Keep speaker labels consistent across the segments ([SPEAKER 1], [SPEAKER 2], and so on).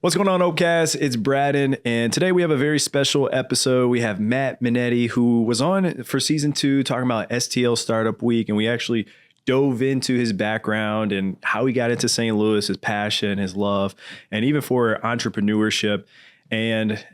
[SPEAKER 1] What's going on, Ope Cast? It's Braden, and today we have a very special episode. We have Matt Menietti, who was on for season 2 talking about STL Startup Week, and we actually dove into his background and how he got into St. Louis, his passion, his love, and even for entrepreneurship. And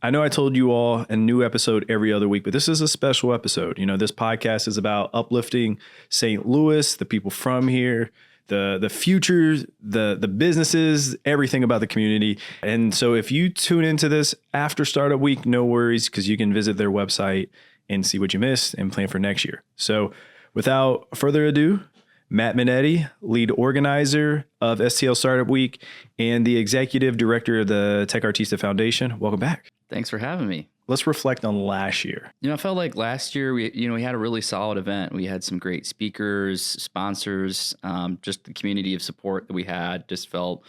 [SPEAKER 1] I know I told you all a new episode every other week, but this is a special episode. You know, this podcast is about uplifting St. Louis, the people from here, the future, the businesses, everything about the community. And so if you tune into this after Startup Week, no worries, because you can visit their website and see what you missed and plan for next year. So without further ado, Matt Menietti, lead organizer of STL Startup Week and the executive director of the Tech Artista Foundation. Welcome back.
[SPEAKER 2] Thanks for having me.
[SPEAKER 1] Let's reflect on last year.
[SPEAKER 2] You know, I felt like last year we had a really solid event. We had some great speakers, sponsors, just the community of support that we had just felt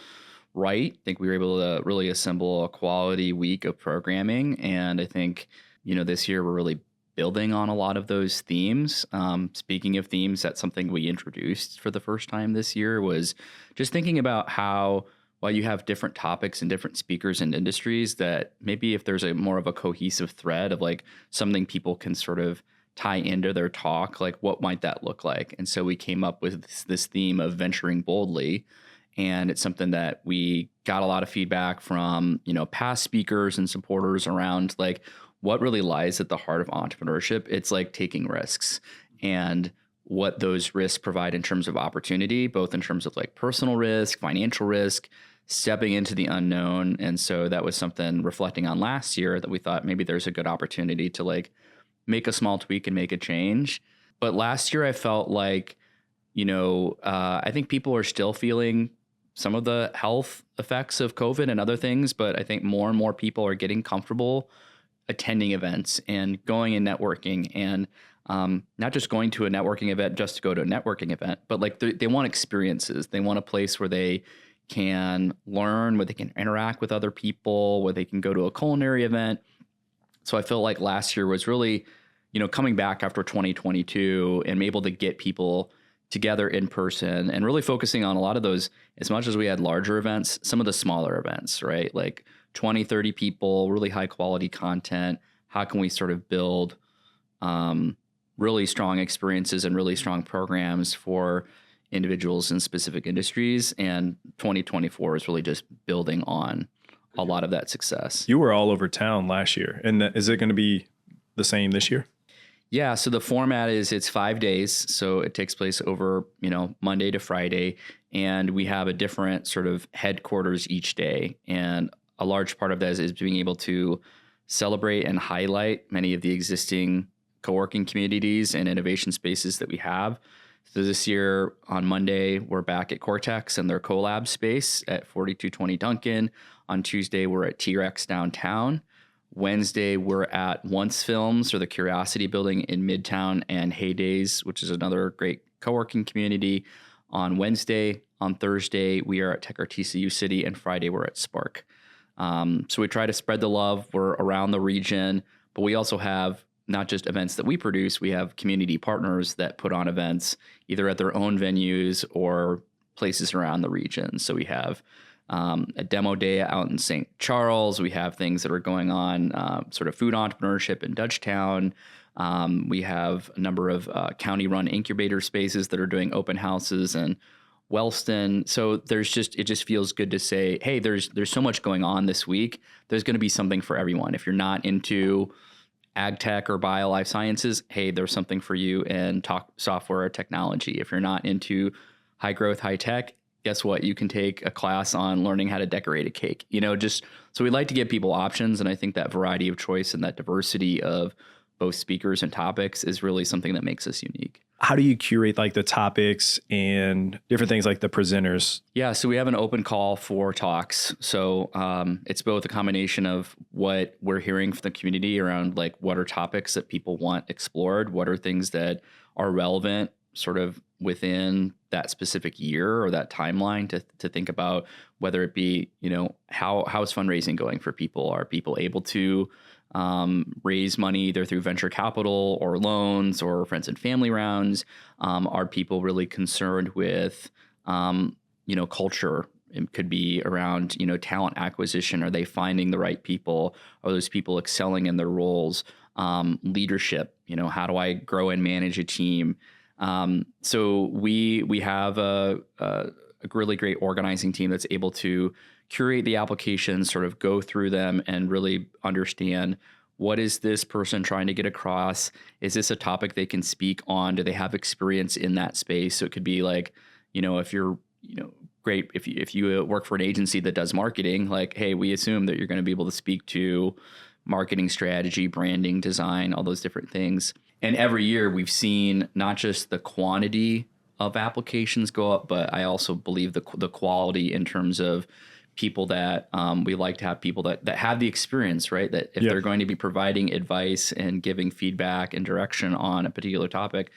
[SPEAKER 2] right. I think we were able to really assemble a quality week of programming. And I think, you know, this year we're really building on a lot of those themes. Speaking of themes, that's something we introduced for the first time this year was just thinking about how while you have different topics and different speakers and industries, that maybe if there's a more of a cohesive thread of like something people can sort of tie into their talk, like what might that look like? And so we came up with this theme of venturing boldly. And it's something that we got a lot of feedback from, you know, past speakers and supporters around like what really lies at the heart of entrepreneurship. It's like taking risks and what those risks provide in terms of opportunity, both in terms of like personal risk, financial risk, stepping into the unknown. And so that was something reflecting on last year that we thought maybe there's a good opportunity to like make a small tweak and make a change. But last year I felt like, you know, I think people are still feeling some of the health effects of COVID and other things, but I think more and more people are getting comfortable attending events and going and networking and not just going to a networking event just to go to a networking event, but like they want experiences. They want a place where they can learn, where they can interact with other people, where they can go to a culinary event. So I feel like last year was really, you know, coming back after 2022 and able to get people together in person and really focusing on a lot of those, as much as we had larger events, some of the smaller events, right? Like 20, 30 people, really high quality content. How can we sort of build really strong experiences and really strong programs for individuals in specific industries? And 2024 is really just building on a lot of that success.
[SPEAKER 1] You were all over town last year. And is it going to be the same this year?
[SPEAKER 2] Yeah. So the format is it's 5 days. So it takes place over, you know, Monday to Friday. And we have a different sort of headquarters each day. And a large part of that is being able to celebrate and highlight many of the existing co-working communities and innovation spaces that we have. So this year on Monday, we're back at Cortex and their collab space at 4220 Duncan. On Tuesday, we're at T-Rex downtown. Wednesday, we're at Once Films or the Curiosity Building in Midtown and Heydays, which is another great co-working community on Wednesday. On Thursday, we are at Tech Artista U City, and Friday, we're at Spark. So we try to spread the love. We're around the region, but we also have not just events that we produce, we have community partners that put on events either at their own venues or places around the region. So we have a demo day out in St. Charles. We have things that are going on, sort of food entrepreneurship in Dutchtown. We have a number of county-run incubator spaces that are doing open houses in Wellston. So it just feels good to say, hey, there's so much going on this week. There's going to be something for everyone. If you're not into ag tech or bio life sciences, hey, there's something for you in software or technology. If you're not into high growth, high tech, guess what? You can take a class on learning how to decorate a cake, you know, just so we like to give people options. And I think that variety of choice and that diversity of both speakers and topics is really something that makes us unique.
[SPEAKER 1] How do you curate like the topics and different things like the presenters?
[SPEAKER 2] Yeah, so we have an open call for talks. So it's both a combination of what we're hearing from the community around like what are topics that people want explored, what are things that are relevant sort of within that specific year or that timeline to think about whether it be, you know, how is fundraising going for people? Are people able to raise money either through venture capital or loans or friends and family rounds? Are people really concerned with, culture It could be around, talent acquisition. Are they finding the right people? Are those people excelling in their roles? Leadership, how do I grow and manage a team? So we have a really great organizing team that's able to curate the applications, sort of go through them and really understand, what is this person trying to get across? Is this a topic they can speak on? Do they have experience in that space? So it could be like, if you're, great, if you work for an agency that does marketing, like, hey, we assume that you're going to be able to speak to marketing strategy, branding, design, all those different things. And every year we've seen not just the quantity of applications go up, but I also believe the quality in terms of people that we like to have people that have the experience, right? That if they're going to be providing advice and giving feedback and direction on a particular topic,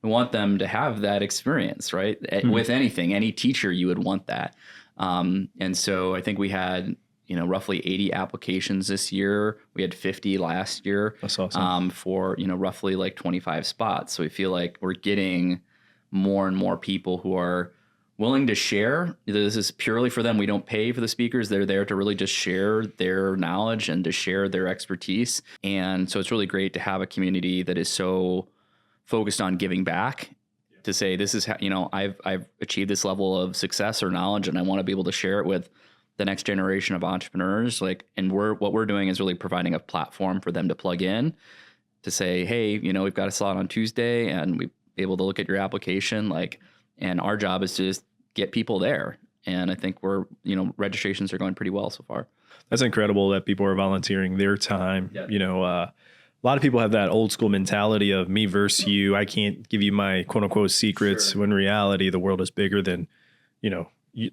[SPEAKER 2] we want them to have that experience, right? With anything, any teacher, you would want that. And so I think we had, roughly 80 applications this year. We had 50 last year.
[SPEAKER 1] That's awesome.
[SPEAKER 2] For, roughly like 25 spots. So we feel like we're getting more and more people who are willing to share. This is purely for them. We don't pay for the speakers. They're there to really just share their knowledge and to share their expertise. And so it's really great to have a community that is so focused on giving back, to say, this is how, I've achieved this level of success or knowledge, and I want to be able to share it with the next generation of entrepreneurs. And what we're doing is really providing a platform for them to plug in, to say, hey, we've got a slot on Tuesday and we're able to look at your application. And our job is to just get people there. And I think registrations are going pretty well so far.
[SPEAKER 1] That's incredible that people are volunteering their time. A lot of people have that old school mentality of me versus you. I can't give you my quote unquote secrets. When in reality, the world is bigger than,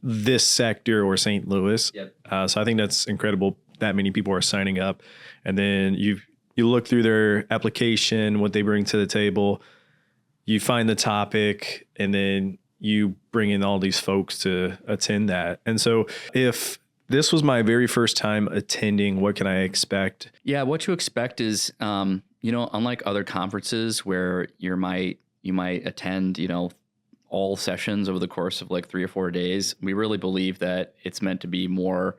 [SPEAKER 1] this sector or St. Louis. So I think that's incredible that many people are signing up. And then you look through their application, what they bring to the table, you find the topic, and then you bring in all these folks to attend that. And so if this was my very first time attending, what can I expect?
[SPEAKER 2] Yeah, what to expect is, unlike other conferences where you might attend, all sessions over the course of like 3 or 4 days, we really believe that it's meant to be more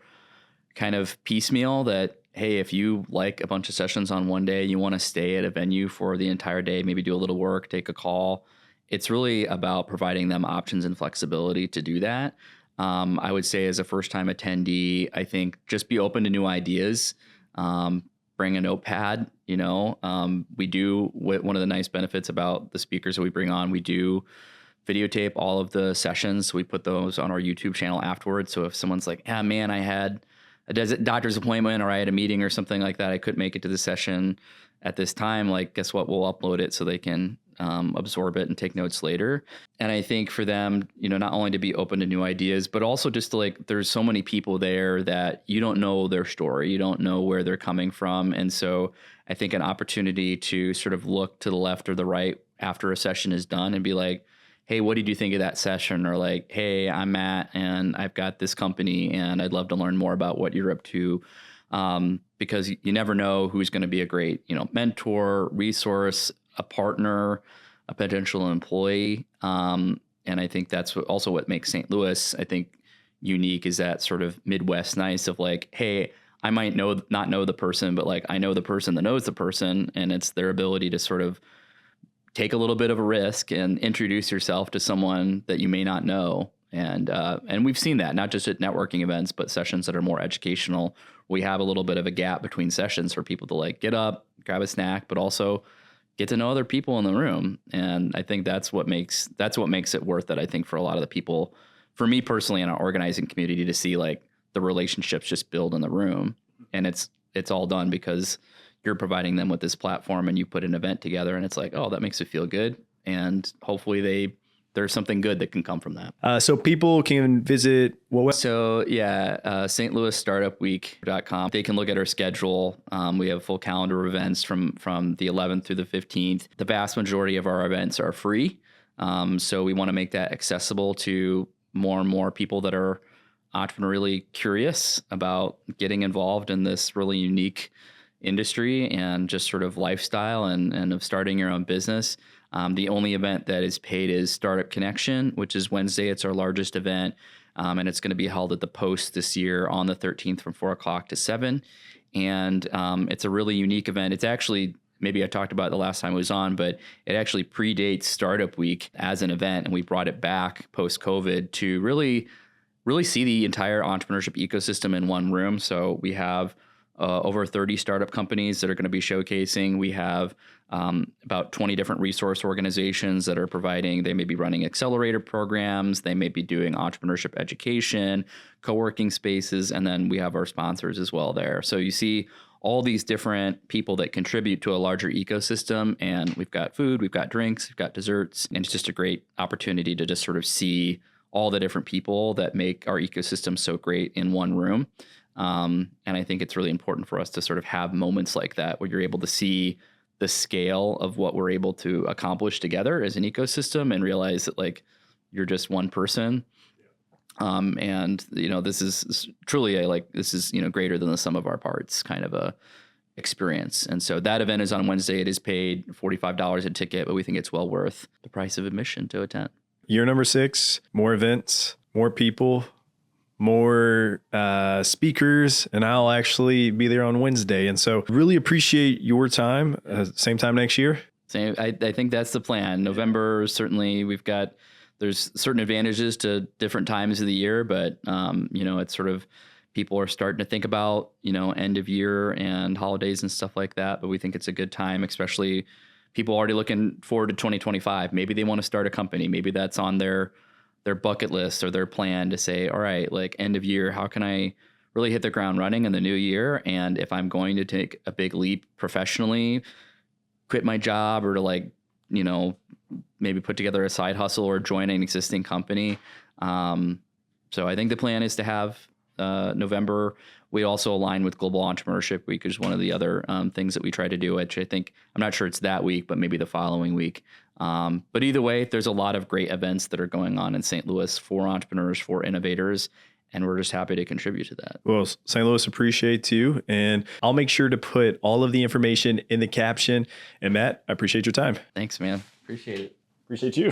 [SPEAKER 2] kind of piecemeal, that, hey, if you like a bunch of sessions on one day, you want to stay at a venue for the entire day, maybe do a little work, take a call. It's really about providing them options and flexibility to do that. I would say as a first-time attendee, I think just be open to new ideas. Bring a notepad. We do, one of the nice benefits about the speakers that we bring on, we do videotape all of the sessions. We put those on our YouTube channel afterwards. So if someone's like, man, I had a doctor's appointment or I had a meeting or something like that, I couldn't make it to the session at this time, guess what? We'll upload it so they can absorb it and take notes later. And I think for them, not only to be open to new ideas, but also just to there's so many people there that you don't know their story. You don't know where they're coming from. And so I think an opportunity to sort of look to the left or the right after a session is done and be like, hey, what did you think of that session? Or hey, I'm Matt and I've got this company and I'd love to learn more about what you're up to. Because you never know who's going to be a great, mentor, resource, a partner, a potential employee. And I think that's also what makes St. Louis, I think, unique, is that sort of Midwest nice of hey, I might not know the person, but I know the person that knows the person, and it's their ability to sort of take a little bit of a risk and introduce yourself to someone that you may not know. And we've seen that not just at networking events, but sessions that are more educational. We have a little bit of a gap between sessions for people to get up, grab a snack, but also get to know other people in the room. And I think that's what makes it worth it. I think for a lot of the people, for me personally in our organizing community, to see the relationships just build in the room. And it's all done because you're providing them with this platform and you put an event together and it's oh, that makes it feel good. And hopefully there's something good that can come from that.
[SPEAKER 1] So people can visit
[SPEAKER 2] So yeah, stluisstartupweek.com. They can look at our schedule. We have a full calendar of events from the 11th through the 15th. The vast majority of our events are free. So we want to make that accessible to more and more people that are entrepreneurially curious about getting involved in this really unique industry and just sort of lifestyle and of starting your own business. The only event that is paid is Startup Connection, which is Wednesday. It's our largest event, and it's going to be held at the Post this year on the 13th from 4 o'clock to 7. And it's a really unique event. It's actually, maybe I talked about it the last time I was on, but it actually predates Startup Week as an event, and we brought it back post-COVID to really see the entire entrepreneurship ecosystem in one room. So we have over 30 startup companies that are going to be showcasing. We have about 20 different resource organizations that are providing. They may be running accelerator programs. They may be doing entrepreneurship education, co-working spaces, and then we have our sponsors as well there. So you see all these different people that contribute to a larger ecosystem, and we've got food, we've got drinks, we've got desserts, and it's just a great opportunity to just sort of see all the different people that make our ecosystem so great in one room. And I think it's really important for us to sort of have moments like that where you're able to see the scale of what we're able to accomplish together as an ecosystem and realize that like you're just one person. And this is truly this is, greater than the sum of our parts kind of a experience. And so that event is on Wednesday. It is paid $45 a ticket, but we think it's well worth the price of admission to attend.
[SPEAKER 1] Year number 6, more events, more people, more speakers, and I'll actually be there on Wednesday. And so really appreciate your time. Same time next year.
[SPEAKER 2] I think that's the plan. November, certainly there's certain advantages to different times of the year, but it's sort of people are starting to think about, end of year and holidays and stuff like that. But we think it's a good time, especially people already looking forward to 2025. Maybe they want to start a company. Maybe that's on their bucket list or their plan to say, all right, like end of year, how can I really hit the ground running in the new year? And if I'm going to take a big leap professionally, quit my job or to maybe put together a side hustle or join an existing company. So I think the plan is to have November. We also align with Global Entrepreneurship Week, which is one of the other things that we try to do, which I think, I'm not sure it's that week, but maybe the following week. But either way, there's a lot of great events that are going on in St. Louis for entrepreneurs, for innovators, and we're just happy to contribute to that.
[SPEAKER 1] Well, St. Louis appreciates you, and I'll make sure to put all of the information in the caption. And Matt, I appreciate your time.
[SPEAKER 2] Thanks, man. Appreciate it.
[SPEAKER 1] Appreciate you.